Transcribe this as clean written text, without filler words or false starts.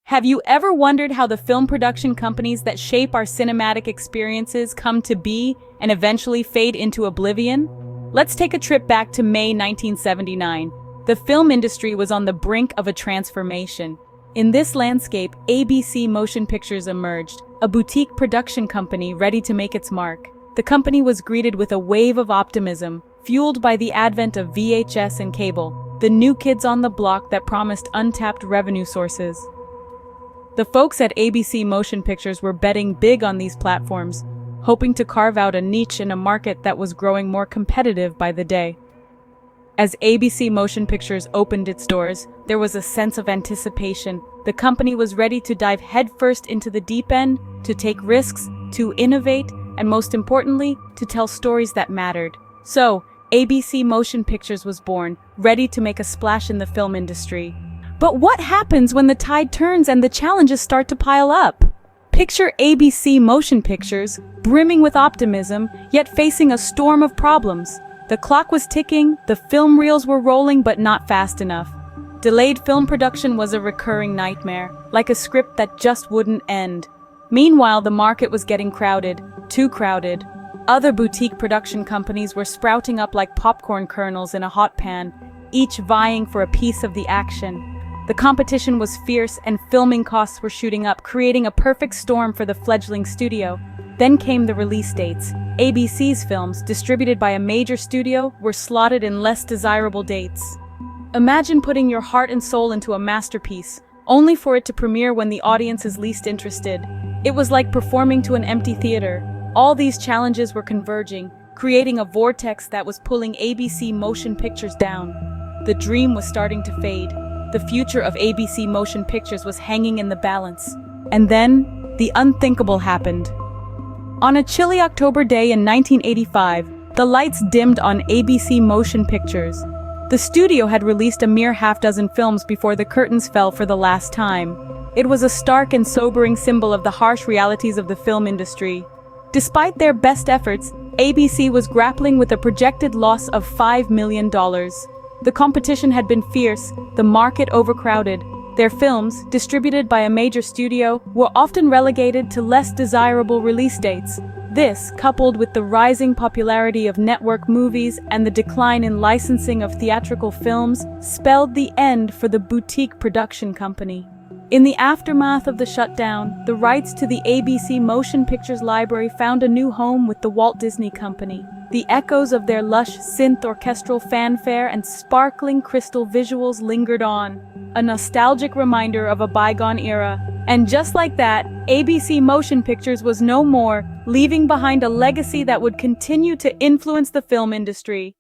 Have you ever wondered how the film production companies that shape our cinematic experiences come to be and eventually fade into oblivion? Let's take a trip back to May 1979. The film industry was on the brink of a transformation. In this landscape, ABC Motion Pictures emerged, a boutique production company ready to make its mark. The company was greeted with a wave of optimism, fueled by the advent of VHS and cable, the new kids on the block that promised untapped revenue sources. The folks at ABC Motion Pictures were betting big on these platforms, hoping to carve out a niche in a market that was growing more competitive by the day. As ABC Motion Pictures opened its doors, there was a sense of anticipation. The company was ready to dive headfirst into the deep end, to take risks, to innovate, and most importantly, to tell stories that mattered. So, ABC Motion Pictures was born, ready to make a splash in the film industry. But what happens when the tide turns and the challenges start to pile up? Picture ABC Motion Pictures, brimming with optimism, yet facing a storm of problems. The clock was ticking, the film reels were rolling, but not fast enough. Delayed film production was a recurring nightmare, like a script that just wouldn't end. Meanwhile, the market was getting crowded, too crowded. Other boutique production companies were sprouting up like popcorn kernels in a hot pan, each vying for a piece of the action. The competition was fierce and filming costs were shooting up, creating a perfect storm for the fledgling studio. Then came the release dates. ABC's films, distributed by a major studio, were slotted in less desirable dates. Imagine putting your heart and soul into a masterpiece, only for it to premiere when the audience is least interested. It was like performing to an empty theater. All these challenges were converging, creating a vortex that was pulling ABC Motion Pictures down. The dream was starting to fade. The future of ABC Motion Pictures was hanging in the balance. And then, the unthinkable happened. On a chilly October day in 1985, the lights dimmed on ABC Motion Pictures. The studio had released a mere half-dozen films before the curtains fell for the last time. It was a stark and sobering symbol of the harsh realities of the film industry. Despite their best efforts, ABC was grappling with a projected loss of $5 million. The competition had been fierce, the market overcrowded. Their films, distributed by a major studio, were often relegated to less desirable release dates. This, coupled with the rising popularity of network movies and the decline in licensing of theatrical films, spelled the end for the boutique production company. In the aftermath of the shutdown, the rights to the ABC Motion Pictures library found a new home with the Walt Disney Company. The echoes of their lush synth orchestral fanfare and sparkling crystal visuals lingered on, a nostalgic reminder of a bygone era. And just like that, ABC Motion Pictures was no more, leaving behind a legacy that would continue to influence the film industry.